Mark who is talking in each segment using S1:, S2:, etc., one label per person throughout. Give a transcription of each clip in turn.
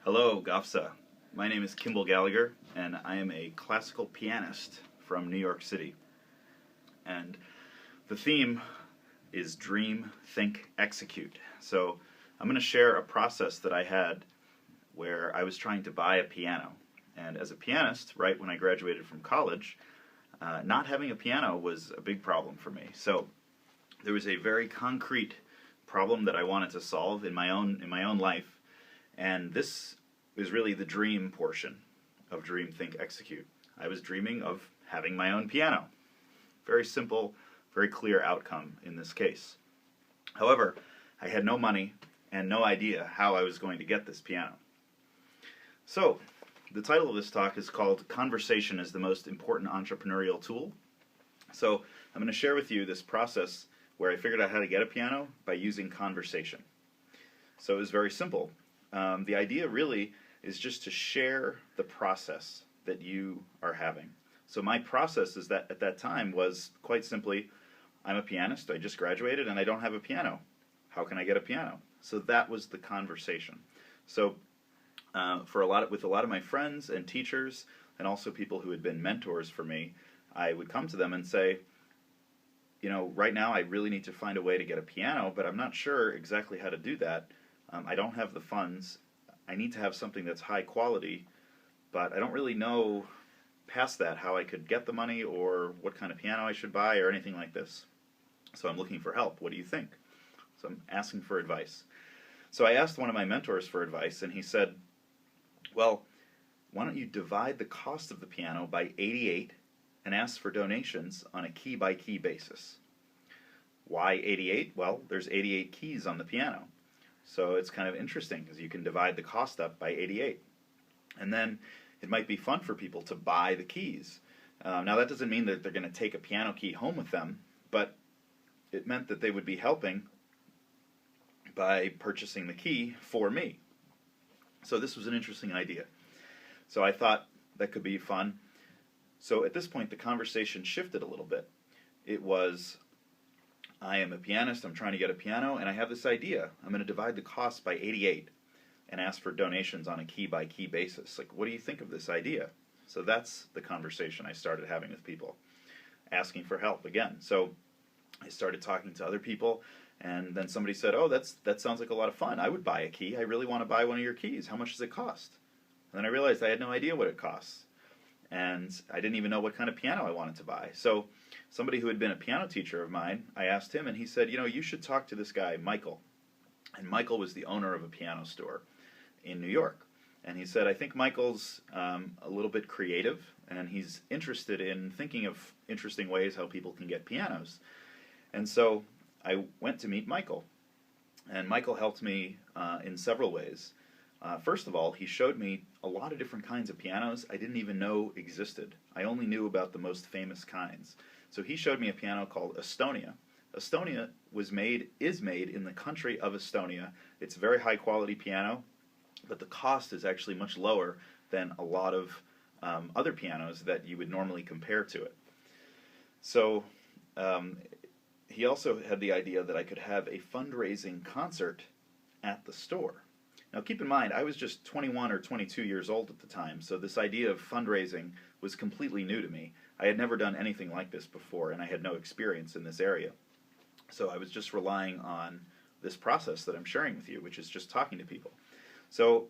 S1: Hello, Gafsa. My name is Kimball Gallagher, and I am a classical pianist from New York City. And the theme is Dream, Think, Execute. So I'm going to share a process that I had where I was trying to buy a piano. And as a pianist, right when I graduated from college, not having a piano was a big problem for me. So there was a very concrete problem that I wanted to solve in my own life. And this is really the dream portion of Dream, Think, Execute. I was dreaming of having my own piano. Very simple, very clear outcome in this case. However, I had no money and no idea how I was going to get this piano. So, the title of this talk is called Conversation is the Most Important Entrepreneurial Tool. So, I'm going to share with you this process where I figured out how to get a piano by using conversation. So it was very simple. The idea really is just to share the process that you are having. So my process is that at that time was quite simply, I'm a pianist, I just graduated and I don't have a piano. How can I get a piano? So that was the conversation. So with a lot of my friends and teachers and also people who had been mentors for me, I would come to them and say, you know, right now I really need to find a way to get a piano, but I'm not sure exactly how to do that. I don't have the funds. I need to have something that's high quality, but I don't really know past that how I could get the money or what kind of piano I should buy or anything like this. So I'm looking for help. What do you think? So I'm asking for advice. So I asked one of my mentors for advice, and he said, well, why don't you divide the cost of the piano by 88 and ask for donations on a key-by-key basis? Why 88? Well, there's 88 keys on the piano. So it's kind of interesting because you can divide the cost up by 88. And then it might be fun for people to buy the keys. Now that doesn't mean that they're going to take a piano key home with them, but it meant that they would be helping by purchasing the key for me. So this was an interesting idea. So I thought that could be fun. So at this point the conversation shifted a little bit. It was, I am a pianist, I'm trying to get a piano, and I have this idea. I'm going to divide the cost by 88 and ask for donations on a key-by-key basis. Like, what do you think of this idea? So that's the conversation I started having with people, asking for help again. So I started talking to other people, and then somebody said, oh, that sounds like a lot of fun. I would buy a key. I really want to buy one of your keys. How much does it cost? And then I realized I had no idea what it costs. And I didn't even know what kind of piano I wanted to buy. So somebody who had been a piano teacher of mine, I asked him, and he said, you know, you should talk to this guy, Michael. And Michael was the owner of a piano store in New York. And he said, I think Michael's a little bit creative, and he's interested in thinking of interesting ways how people can get pianos. And so I went to meet Michael. And Michael helped me in several ways. First of all, he showed me a lot of different kinds of pianos I didn't even know existed. I only knew about the most famous kinds. So he showed me a piano called Estonia. Estonia is made in the country of Estonia. It's a very high quality piano, but the cost is actually much lower than a lot of other pianos that you would normally compare to it. So he also had the idea that I could have a fundraising concert at the store. Now keep in mind, I was just 21 or 22 years old at the time, so this idea of fundraising was completely new to me. I had never done anything like this before, and I had no experience in this area. So I was just relying on this process that I'm sharing with you, which is just talking to people. So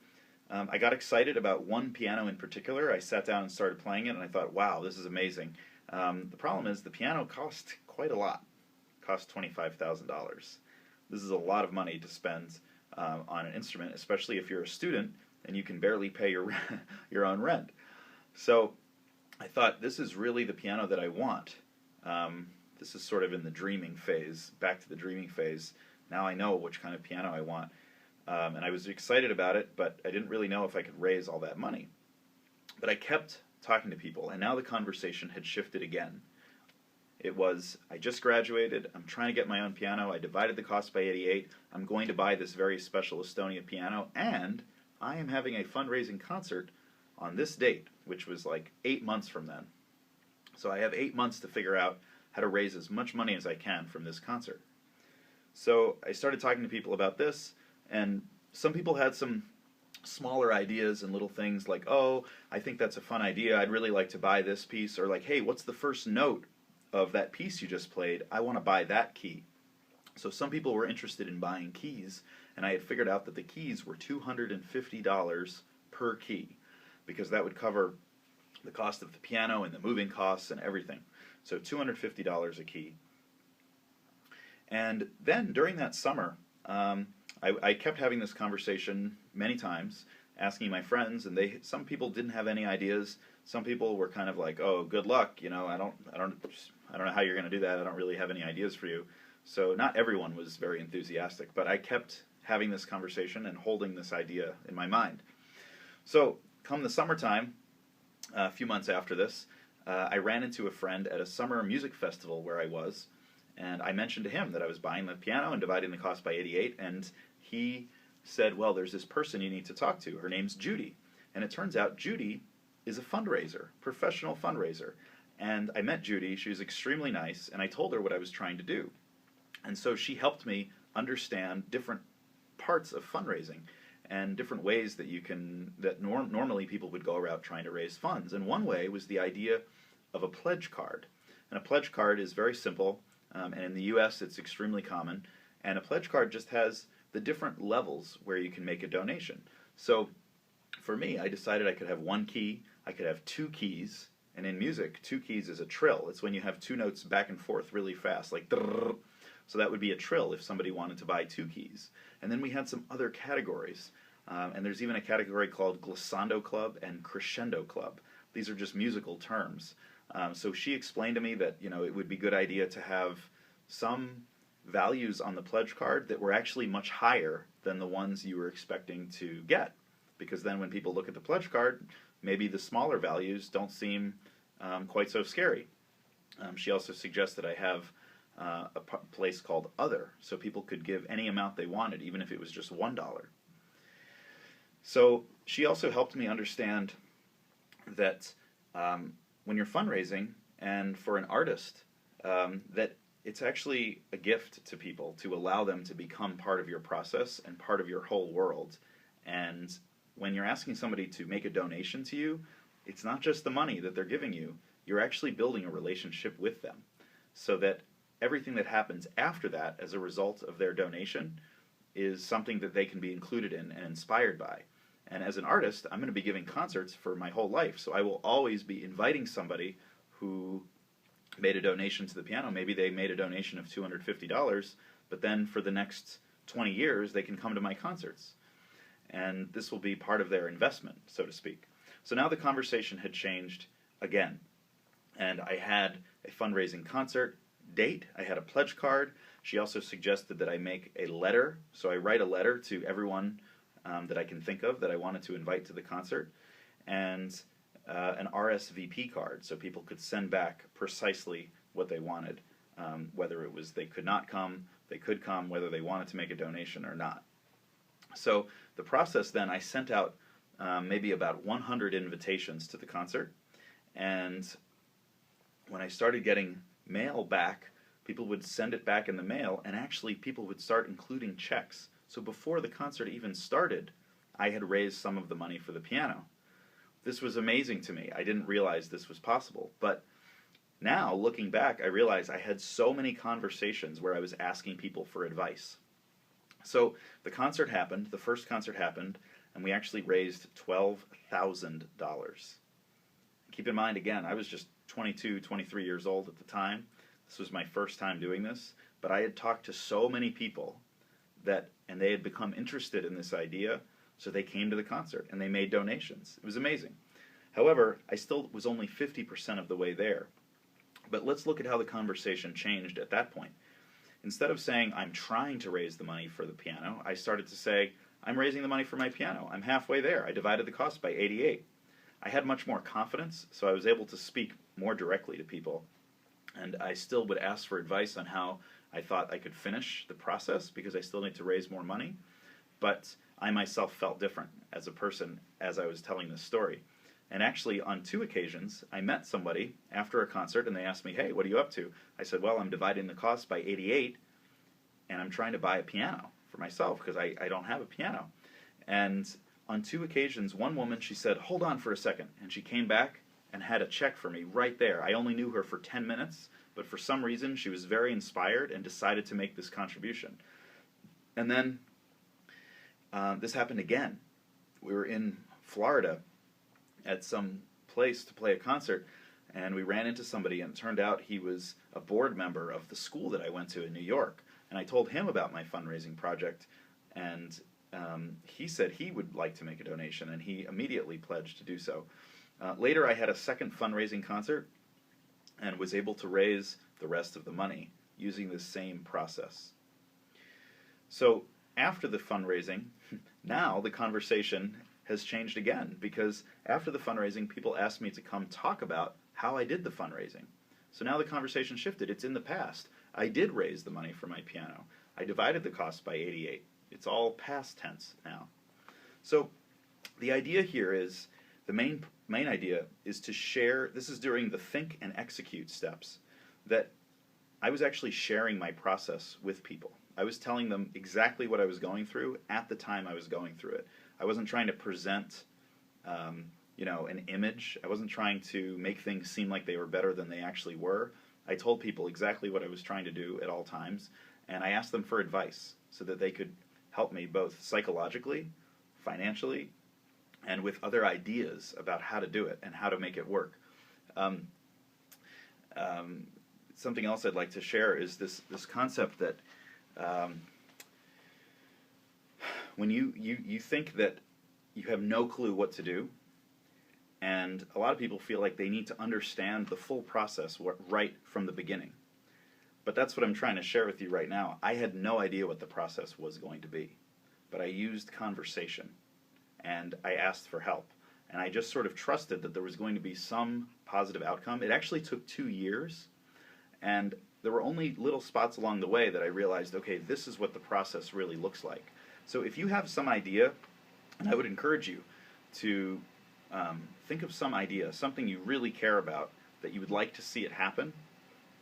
S1: I got excited about one piano in particular. I sat down and started playing it, and I thought, wow, this is amazing. The problem is the piano cost quite a lot. It cost $25,000. This is a lot of money to spend on an instrument, especially if you're a student and you can barely pay your own rent. So I thought, this is really the piano that I want. This is sort of in the dreaming phase, back to the dreaming phase. Now I know which kind of piano I want. And I was excited about it, but I didn't really know if I could raise all that money. But I kept talking to people, and now the conversation had shifted again. It was, I just graduated, I'm trying to get my own piano, I divided the cost by 88, I'm going to buy this very special Estonia piano, and I am having a fundraising concert on this date, which was like 8 months from then. So I have 8 months to figure out how to raise as much money as I can from this concert. So I started talking to people about this, and some people had some smaller ideas and little things like, oh, I think that's a fun idea, I'd really like to buy this piece, or like, hey, what's the first note of that piece you just played? I want to buy that key. So some people were interested in buying keys, and I had figured out that the keys were $250 per key, because that would cover the cost of the piano and the moving costs and everything. So $250 a key. And then during that summer, I kept having this conversation many times, asking my friends, and some people didn't have any ideas. Some people were kind of like, "Oh, good luck. I don't know how you're going to do that. I don't really have any ideas for you." So not everyone was very enthusiastic, but I kept having this conversation and holding this idea in my mind. So come the summertime, a few months after this, I ran into a friend at a summer music festival where I was, and I mentioned to him that I was buying the piano and dividing the cost by 88, and he said, well, there's this person you need to talk to. Her name's Judy. And it turns out Judy is a fundraiser, professional fundraiser. And I met Judy. She was extremely nice, and I told her what I was trying to do. And so she helped me understand different parts of fundraising and different ways that normally people would go around trying to raise funds. And one way was the idea of a pledge card. And a pledge card is very simple, and in the U.S. it's extremely common. And a pledge card just has the different levels where you can make a donation. So for me, I decided I could have one key, I could have two keys, and in music, two keys is a trill. It's when you have two notes back and forth really fast, like drrrr. So that would be a trill if somebody wanted to buy two keys. And then we had some other categories, and there's even a category called glissando club and crescendo club. These are just musical terms. So she explained to me that it would be a good idea to have some values on the pledge card that were actually much higher than the ones you were expecting to get, because then when people look at the pledge card, maybe the smaller values don't seem quite so scary. She also suggested I have a place called Other, so people could give any amount they wanted, even if it was just $1. So she also helped me understand that when you're fundraising, and for an artist, that it's actually a gift to people to allow them to become part of your process and part of your whole world. And when you're asking somebody to make a donation to you, it's not just the money that they're giving you. You're actually building a relationship with them, so that everything that happens after that as a result of their donation is something that they can be included in and inspired by. And as an artist, I'm going to be giving concerts for my whole life, so I will always be inviting somebody who made a donation to the piano. Maybe they made a donation of $250, but then for the next 20 years they can come to my concerts. And this will be part of their investment, so to speak. So now the conversation had changed again. And I had a fundraising concert date. I had a pledge card. She also suggested that I make a letter. So I write a letter to everyone that I can think of that I wanted to invite to the concert. And an RSVP card, so people could send back precisely what they wanted, whether it was they could not come, they could come, whether they wanted to make a donation or not. So the process then, I sent out maybe about 100 invitations to the concert, and when I started getting mail back, people would send it back in the mail, and actually people would start including checks. So before the concert even started, I had raised some of the money for the piano. This was amazing to me. I didn't realize this was possible. But now, looking back, I realize I had so many conversations where I was asking people for advice. So the concert happened, the first concert happened, and we actually raised $12,000. Keep in mind, again, I was just 22, 23 years old at the time. This was my first time doing this, but I had talked to so many people and they had become interested in this idea. So they came to the concert, and they made donations. It was amazing. However, I still was only 50% of the way there. But let's look at how the conversation changed at that point. Instead of saying, I'm trying to raise the money for the piano, I started to say, I'm raising the money for my piano. I'm halfway there. I divided the cost by 88. I had much more confidence, so I was able to speak more directly to people. And I still would ask for advice on how I thought I could finish the process, because I still need to raise more money. But I myself felt different as a person as I was telling this story. And actually, on 2 occasions, I met somebody after a concert, and they asked me, hey, what are you up to? I said, well, I'm dividing the cost by 88, and I'm trying to buy a piano for myself, because I don't have a piano. And on 2 occasions, one woman, she said, "Hold on for a second," and she came back and had a check for me right there. I only knew her for 10 minutes, but for some reason she was very inspired and decided to make this contribution. And then this happened again. We were in Florida at some place to play a concert, and we ran into somebody, and it turned out he was a board member of the school that I went to in New York. And I told him about my fundraising project, and he said he would like to make a donation, and he immediately pledged to do so. Later, I had a second fundraising concert and was able to raise the rest of the money using this same process. So after the fundraising, now the conversation has changed again, because after the fundraising, people asked me to come talk about how I did the fundraising. So now the conversation shifted. It's in the past. I did raise the money for my piano. I divided the cost by 88. It's all past tense now. So the idea here is, the main idea is to share, this is during the think and execute steps, that I was actually sharing my process with people. I was telling them exactly what I was going through at the time I was going through it. I wasn't trying to present an image. I wasn't trying to make things seem like they were better than they actually were. I told people exactly what I was trying to do at all times, and I asked them for advice so that they could help me both psychologically, financially, and with other ideas about how to do it and how to make it work. Something else I'd like to share is this concept that when you think that you have no clue what to do, and a lot of people feel like they need to understand the full process right from the beginning. But that's what I'm trying to share with you right now. I had no idea what the process was going to be, but I used conversation, and I asked for help, and I just sort of trusted that there was going to be some positive outcome. It actually took 2 years, and there were only little spots along the way that I realized, okay, this is what the process really looks like. So if you have some idea, and I would encourage you to think of some idea, something you really care about, that you would like to see it happen,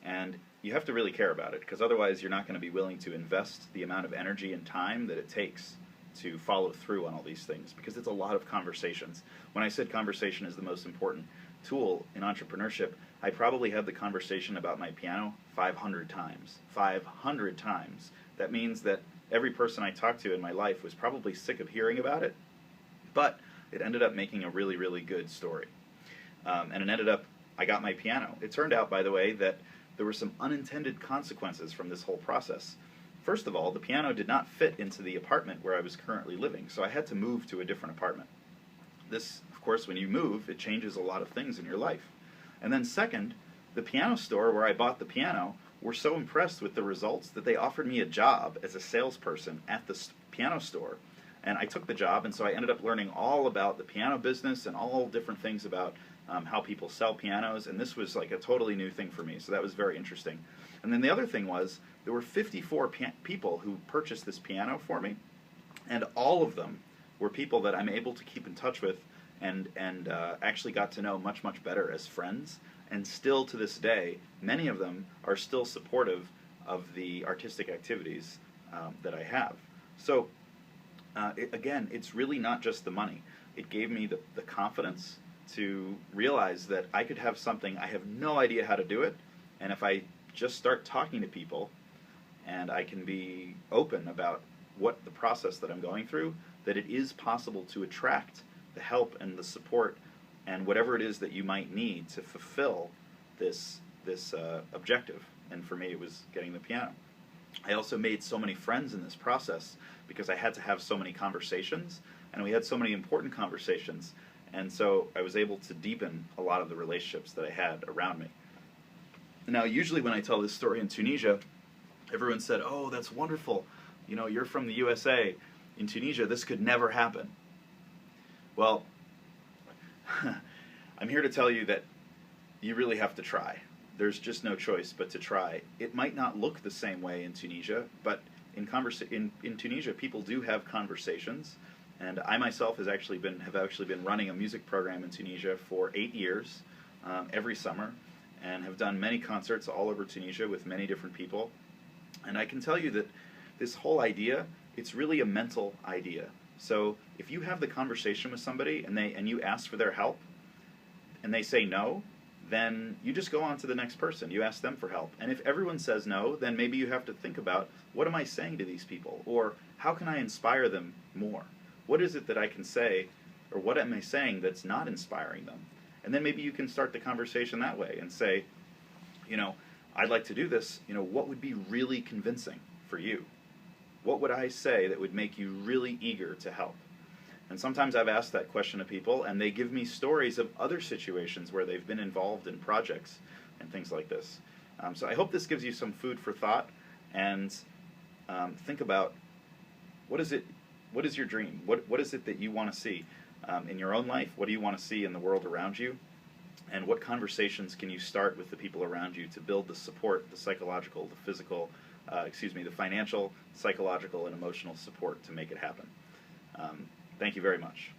S1: and you have to really care about it, because otherwise you're not going to be willing to invest the amount of energy and time that it takes to follow through on all these things, because it's a lot of conversations. When I said conversation is the most important tool in entrepreneurship, I probably had the conversation about my piano 500 times. 500 times. That means that every person I talked to in my life was probably sick of hearing about it, but it ended up making a really, really good story. And it ended up, I got my piano. It turned out, by the way, that there were some unintended consequences from this whole process. First of all, the piano did not fit into the apartment where I was currently living, so I had to move to a different apartment. This, of course, when you move, it changes a lot of things in your life. And then second, the piano store where I bought the piano were so impressed with the results that they offered me a job as a salesperson at the piano store. And I took the job, and so I ended up learning all about the piano business and all different things about how people sell pianos, and this was like a totally new thing for me, so that was very interesting. And then the other thing was, there were 54 people who purchased this piano for me, and all of them were people that I'm able to keep in touch with and actually got to know much, much better as friends, and still to this day, many of them are still supportive of the artistic activities that I have. So again, it's really not just the money. It gave me the confidence to realize that I could have something, I have no idea how to do it, and if I just start talking to people and I can be open about what the process that I'm going through, that it is possible to attract the help and the support and whatever it is that you might need to fulfill this objective. And for me, it was getting the piano. I also made so many friends in this process because I had to have so many conversations, and we had so many important conversations, and so I was able to deepen a lot of the relationships that I had around me. Now, usually when I tell this story in Tunisia, everyone said, "Oh, that's wonderful. You know, you're from the USA. In Tunisia, this could never happen." Well, I'm here to tell you that you really have to try. There's just no choice but to try. It might not look the same way in Tunisia, but in Tunisia, people do have conversations. And I myself have actually been running a music program in Tunisia for 8 years, every summer, and have done many concerts all over Tunisia with many different people. And I can tell you that this whole idea, it's really a mental idea. So if you have the conversation with somebody and you ask for their help and they say no, then you just go on to the next person. You ask them for help. And if everyone says no, then maybe you have to think about, what am I saying to these people? Or how can I inspire them more? What is it that I can say, or what am I saying that's not inspiring them? And then maybe you can start the conversation that way and say, I'd like to do this. What would be really convincing for you? What would I say that would make you really eager to help? And sometimes I've asked that question of people, and they give me stories of other situations where they've been involved in projects and things like this. So I hope this gives you some food for thought, and think about, what is your dream? What is it that you want to see in your own life? What do you want to see in the world around you? And what conversations can you start with the people around you to build the support, the psychological, the physical, the financial, psychological, and emotional support to make it happen? Thank you very much.